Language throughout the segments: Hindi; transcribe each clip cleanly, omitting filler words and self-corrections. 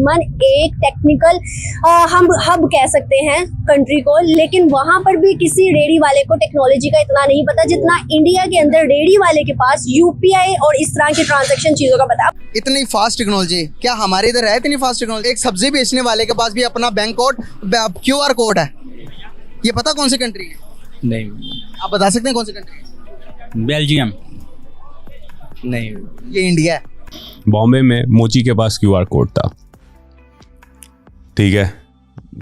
यमन एक टेक्निकल हम हब कह सकते हैं कंट्री को, लेकिन वहां पर भी किसी रेडी वाले को टेक्नोलॉजी का इतना नहीं पता जितना इंडिया के अंदर रेडी वाले के पास यूपीआई और इस तरह की ट्रांजैक्शन चीजों का पता। इतनी फास्ट टेक्नोलॉजी क्या हमारे इधर है? इतनी फास्ट टेक्नोलॉजी। एक सब्जी बेचने वाले के पास भी अपना बैंक कोड QR कोड है। ये पता कौन सी कंट्री है? नहीं। आप बता सकते हैं कौन सी कंट्री है? बेल्जियम। नहीं, ये इंडिया है। बॉम्बे में मोची के पास QR कोड था, ठीक है,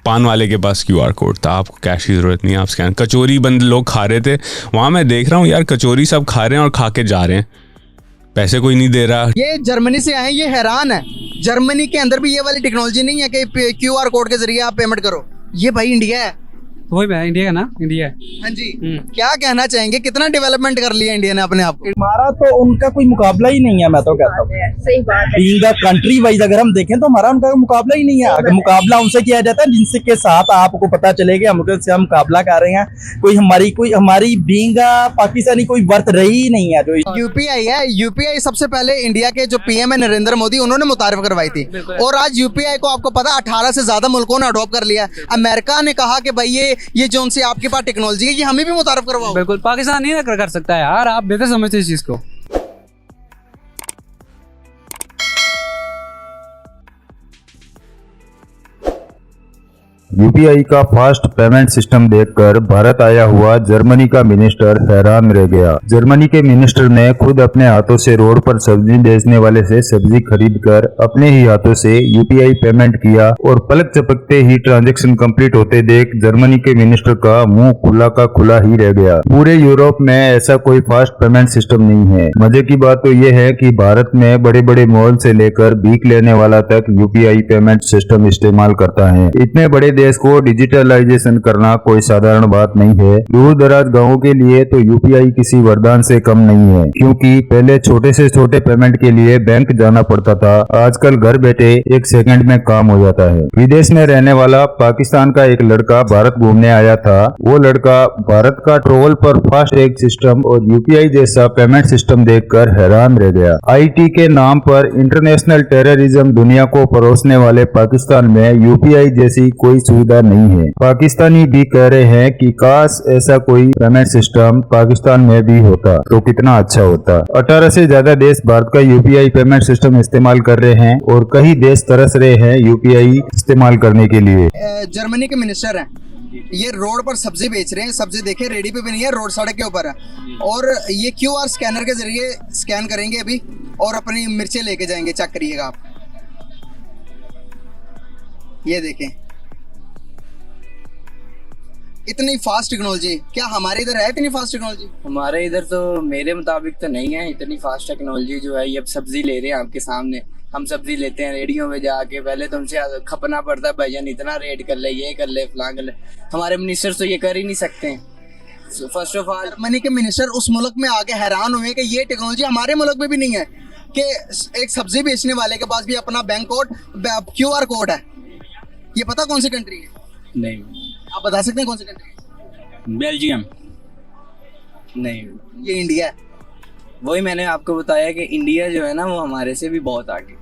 पान वाले के पास QR कोड था, आपको कैश की ज़रूरत नहीं है, आप स्कैन। कचौरी बंद लोग खा रहे थे वहाँ, मैं देख रहा हूँ यार कचौरी सब खा रहे हैं और खा के जा रहे हैं, पैसे कोई नहीं दे रहा। ये जर्मनी से आए, ये हैरान है। जर्मनी के अंदर भी ये वाली टेक्नोलॉजी नहीं है कि QR कोड के जरिए आप पेमेंट करो। ये भाई इंडिया है। वही भाई इंडिया का ना, इंडिया है। हाँ जी। क्या कहना चाहेंगे, कितना डेवलपमेंट कर लिया इंडिया ने अपने आप को? हमारा तो उनका कोई मुकाबला ही नहीं है, मैं तो कहता हूँ। सही बात है। बीइंग द कंट्री वाइज अगर हम देखें तो हमारा उनका मुकाबला ही नहीं है। अगर मुकाबला उनसे किया जाता है जिनसे के साथ आपको पता चलेगा हम मुकाबला कर रहे हैं, कोई हमारी बीइंग पाकिस्तानी कोई वर्थ रही नहीं है। जो यूपीआई है, यूपीआई सबसे पहले इंडिया के जो PM है नरेंद्र मोदी, उन्होंने मुतारिफ करवाई थी। और आज यूपीआई को आपको पता 18 से ज्यादा मुल्कों ने अडॉप्ट कर लिया। अमेरिका ने कहा कि भाई ये जो उनसे आपके पास टेक्नोलॉजी है, ये हमें भी मुतारिफ करवाओ। बिल्कुल, पाकिस्तान नहीं कर सकता है यार, आप बेहतर समझते इस चीज को। यूपीआई का फास्ट पेमेंट सिस्टम देखकर भारत आया हुआ जर्मनी का मिनिस्टर हैरान रह गया। जर्मनी के मिनिस्टर ने खुद अपने हाथों से रोड पर सब्जी बेचने वाले से सब्जी खरीदकर अपने ही हाथों से यूपीआई पेमेंट किया और पलक झपकते ही ट्रांजैक्शन कंप्लीट होते देख जर्मनी के मिनिस्टर का मुंह खुला का खुला ही रह गया। पूरे यूरोप में ऐसा कोई फास्ट पेमेंट सिस्टम नहीं है। मजे की बात तो यह है कि भारत में बड़े बड़े मॉल से लेकर भीख लेने वाला तक यूपीआई पेमेंट सिस्टम इस्तेमाल करता है। इतने बड़े देश को डिजिटलाइजेशन करना कोई साधारण बात नहीं है। दूर दराज गाँवों के लिए तो यूपीआई किसी वरदान से कम नहीं है, क्योंकि पहले छोटे से छोटे पेमेंट के लिए बैंक जाना पड़ता था। आजकल घर बैठे एक सेकंड में काम हो जाता है। विदेश में रहने वाला पाकिस्तान का एक लड़का भारत घूमने आया था। वो लड़का भारत का ट्रैवल पर फास्ट टैग सिस्टम और यूपीआई जैसा पेमेंट सिस्टम देखकर हैरान रह गया। IT के नाम पर इंटरनेशनल टेररिज्म दुनिया को परोसने वाले पाकिस्तान में यूपीआई जैसी कोई सुविधा नहीं है। पाकिस्तानी भी कह रहे हैं कि काश ऐसा कोई पेमेंट सिस्टम पाकिस्तान में भी होता तो कितना अच्छा होता। 18 से ज्यादा देश भारत का यूपीआई पेमेंट सिस्टम इस्तेमाल कर रहे हैं और कई देश तरस रहे हैं यूपीआई इस्तेमाल करने के लिए। जर्मनी के मिनिस्टर हैं, ये रोड पर सब्जी बेच रहे हैं। सब्जी देखे रेडी पे भी नहीं है, रोड सड़क के ऊपर है। और ये QR स्कैनर के जरिए स्कैन करेंगे अभी और अपनी मिर्चें लेके जाएंगे। चेक करिएगा आप, ये देखें इतनी फास्ट टेक्नोलॉजी। क्या हमारे इधर है इतनी फास्ट टेक्नोलॉजी? हमारे इधर तो मेरे मुताबिक तो नहीं है इतनी फास्ट टेक्नोलॉजी। जो है ये अब सब्जी ले रहे हैं आपके सामने, हम सब्जी लेते हैं रेडियो में जाके, पहले तो हमसे खपना पड़ता है भैया इतना रेट कर ले, ये कर ले, फलां कर ले। हमारे मिनिस्टर तो ये कर ही नहीं सकते हैं। फर्स्ट ऑफ ऑल जर्मनी के मिनिस्टर उस मुल्क में आके हैरान हुए कि ये टेक्नोलॉजी हमारे मुल्क में भी नहीं है, कि एक सब्जी बेचने वाले के पास भी अपना बैंक कोड QR कोड है। ये पता कौन सी कंट्री है? नहीं। आप बता सकते हैं कौन सी कंट्री है? बेल्जियम। नहीं, ये इंडिया है। वही मैंने आपको बताया कि इंडिया जो है ना वो हमारे से भी बहुत आगे।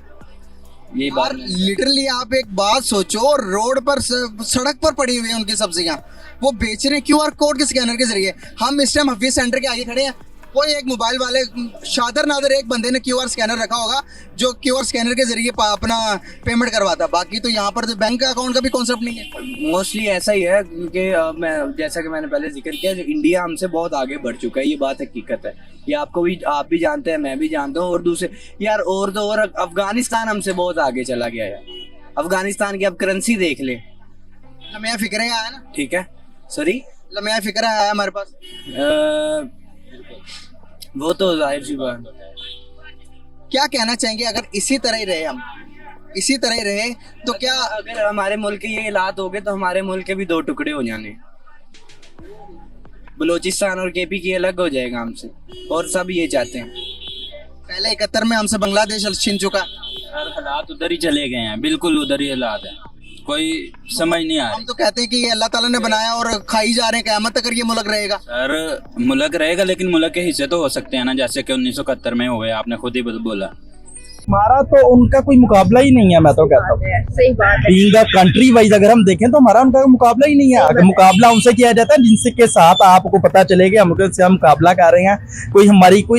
ये बात लिटरली आप एक बात सोचो, रोड पर सड़क पर पड़ी हुई है उनकी सब्जियां, वो बेच रहे हैं QR कोड के स्कैनर के जरिए। हम इस टाइम हफीज सेंटर के आगे खड़े हैं, कोई एक मोबाइल वाले शादर नादर एक बंदे ने QR स्कैनर रखा होगा जो QR स्कैनर के जरिए अपना पेमेंट करवाता। बाकी तो यहाँ पर तो बैंक अकाउंट का भी कॉन्सेप्ट नहीं है। मोस्टली ऐसा ही है, क्योंकि मैं जैसा कि मैंने पहले जिक्र किया, जो इंडिया हमसे बहुत आगे बढ़ चुका है। ये बात हकीकत है, ये आप भी जानते हैं, मैं भी जानता हूँ। और दूसरे यार और अफगानिस्तान हमसे बहुत आगे चला गया है। अफगानिस्तान की अब करेंसी देख ले, लम्हा फिक्र आया ना, ठीक है, सॉरी लम्हा फिक्र आया हमारे पास। वो तो जाहिर सी बात। क्या कहना चाहेंगे अगर इसी तरह ही रहे, हम इसी तरह ही रहे तो क्या? अगर हमारे मुल्क के ये हालात हो गए तो हमारे मुल्क के भी दो टुकड़े हो जाने। बलूचिस्तान और KP की अलग हो जाएगा हमसे, और सब ये चाहते हैं। पहले 71 में हमसे बांग्लादेश छीन चुका। हालात उधर ही चले गए हैं, बिल्कुल उधर ही हालात है, कोई समझ नहीं आ रहा। हम तो कहते हैं कि ये अल्लाह ताला ने बनाया और खाई जा रहे हैं, क़यामत तक ये मुल्क रहेगा। सर मुल्क रहेगा, लेकिन मुल्क के हिस्से तो हो सकते हैं ना, जैसे कि 1971 में हुए, आपने खुद ही बोला। हमारा तो उनका कोई मुकाबला ही नहीं है, मैं तो कहता हूँ। सही बात है। बीइंग अ कंट्री वाइज अगर हम देखें तो हमारा उनका मुकाबला ही नहीं है। अगर मुकाबला उनसे किया जाता है जिनसे के साथ आपको पता चले कि हम मुकाबला कर रहे हैं, कोई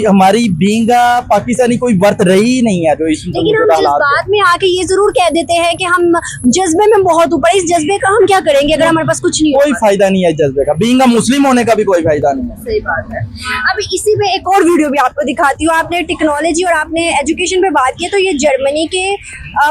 हमारी बीइंग अ पाकिस्तानी कोई वर्त रही ही नहीं है जो इस लेकिन हम जज्बात में आके ये जरूर कह देते हैं कि हम जज्बे में बहुत ऊपर, इस जज्बे का हम क्या करेंगे अगर हमारे पास कुछ नहीं कोई होगा? फायदा नहीं है जज्बे का, बीइंग अ मुस्लिम होने का भी कोई फायदा नहीं है। सही बात है। अब इसी पे एक और वीडियो भी आपको दिखाती हूँ। आपने टेक्नोलॉजी और आपने एजुकेशन पे बात की, तो ये जर्मनी के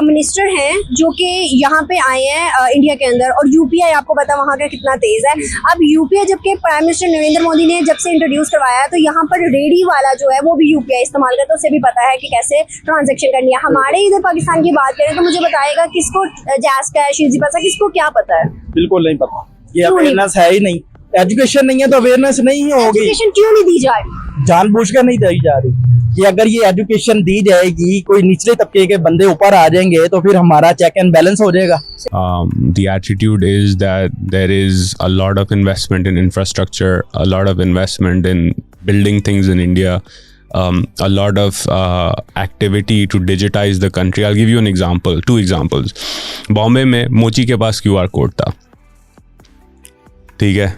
मिनिस्टर हैं जो कि यहाँ पे आए हैं इंडिया के अंदर, और यूपीआई आपको पता वहाँ का कितना तेज है। अब यूपीआई जबकि प्राइम मिनिस्टर नरेंद्र मोदी ने जब से इंट्रोड्यूस करवाया, तो यहाँ पर रेडी वाला जो है वो भी यूपीआई इस्तेमाल करता है, उसे भी पता है कि कैसे ट्रांजेक्शन करनी है। हमारे इधर पाकिस्तान की बात करें तो मुझे बताएगा किसको जैज़ कैश, इजी पैसा, किसको क्या पता है? बिल्कुल नहीं पता, ये क्यों नहीं? अवेयरनेस है ही नहीं। एजुकेशन नहीं है तो अवेयरनेस नहीं होगी। एजुकेशन क्यों नहीं दी जाए? जानबूझकर नहीं दी जा रही कि अगर ये एजुकेशन दी जाएगी, कोई निचले तबके के बंदे ऊपर आ जाएंगे तो फिर हमारा चेक एंड बैलेंस हो जाएगा। The attitude is that there is a lot of investment in infrastructure, a lot of investment in building things in India, a lot of activity to digitize the country. I'll give you an example, 2 examples. Bombay में मोची के पास QR कोड था, ठीक है,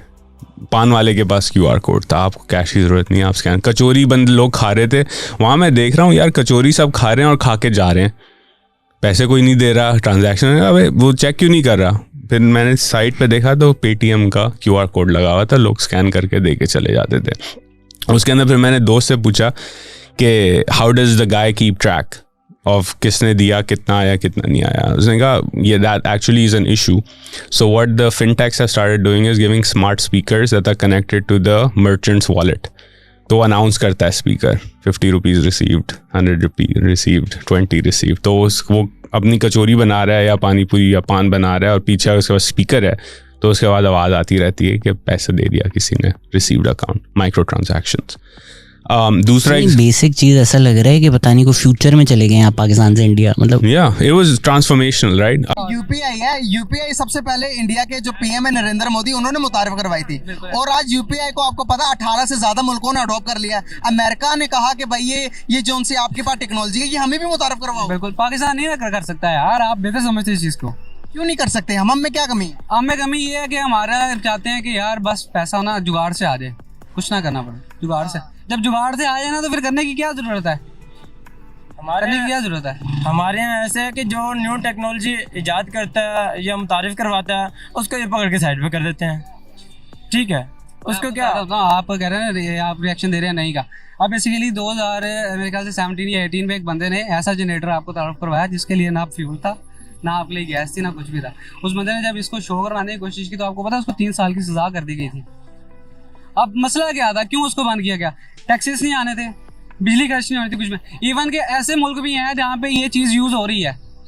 पान वाले के पास QR कोड था, आपको कैश की ज़रूरत नहीं है, आप स्कैन, कचौरी बंद लोग खा रहे थे वहाँ, मैं देख रहा हूँ यार कचौरी सब खा रहे हैं और खा के जा रहे हैं, पैसे कोई नहीं दे रहा, ट्रांजैक्शन, अबे वो चेक क्यों नहीं कर रहा? फिर मैंने साइट पे देखा तो पेटीएम का QR कोड लगा हुआ था, लोग स्कैन करके दे के चले जाते थे। उसके अंदर फिर मैंने दोस्त से पूछा कि how does the guy keep track of किसने दिया, कितना आया, कितना नहीं आया। उसने कहा ये that actually is an issue, so what the fintechs have started doing is giving smart speakers that are connected to the merchants wallet. तो अनाउंस करता है speaker 50 rupees received, 100 rupees received, 20 received. तो वो अपनी कचौरी बना रहा है या पानी पूरी या पान बना रहा है और पीछे उसके पास स्पीकर है, तो उसके बाद आवाज़ आती रहती है कि पैसे दे दिया किसी ने, रिसीव्ड अकाउंट, माइक्रो ट्रांजैक्शंस। दूसरा बेसिक चीज ऐसा लग रहा है कि पता नहीं को फ्यूचर में चले गए आप पाकिस्तान से इंडिया, मतलब it was transformational, right. UPI है, यूपीआई सबसे पहले इंडिया के जो पीएम है नरेंद्र मोदी, उन्होंने मुतारिफ करवाई थी, और आज यूपीआई को आपको पता 18 से ज्यादा मुल्कों ने अडॉप्ट कर लिया है। अमेरिका ने कहा कि भाई ये जो उनसे आपके पास टेक्नोलॉजी है, ये हमें भी मुतारिफ करवाओ। बिल्कुल, पाकिस्तान नहीं कर सकता है यार, आप बेहतर समझते इस चीज को। क्यों नहीं कर सकते? हम में क्या कमी है? हम में कमी ये है कि हमारा चाहते हैं कि यार बस पैसा ना जुगाड़ से आ जाए, कुछ ना करना पड़े, जुगाड़ से। जब जुगाड़ से आ जाए ना तो फिर करने की क्या जरूरत है? करने की क्या जरूरत है? हमारे यहाँ ऐसे है कि जो न्यू टेक्नोलॉजी इजाद करता है या मुतारिफ करवाता है, उसको ये पकड़ के साइड पे कर देते हैं, ठीक है। उसको क्या आप कह रहे हैं, आप रिएक्शन दे रहे हैं नहीं का। अब बेसिकली 2000 मेरे ख्याल से 17 या 18 में एक बंदे ने ऐसा जनरेटर आपको तारुफ करवाया जिसके लिए ना फ्यूल था, ना आपके लिए गैस थी, ना कुछ भी था। उस बंदे ने जब इसको शो करवाने की कोशिश की तो आपको पता उसको 3 साल की सजा कर दी गई थी। अब मसला क्या था, क्यों उसको बंद किया गया? टैक्सेस नहीं आने थे, बिजली खर्च नहीं होनी थी कुछ में। इवन के ऐसे मुल्क भी हैं जहाँ पे ये चीज़ यूज़ हो रही है,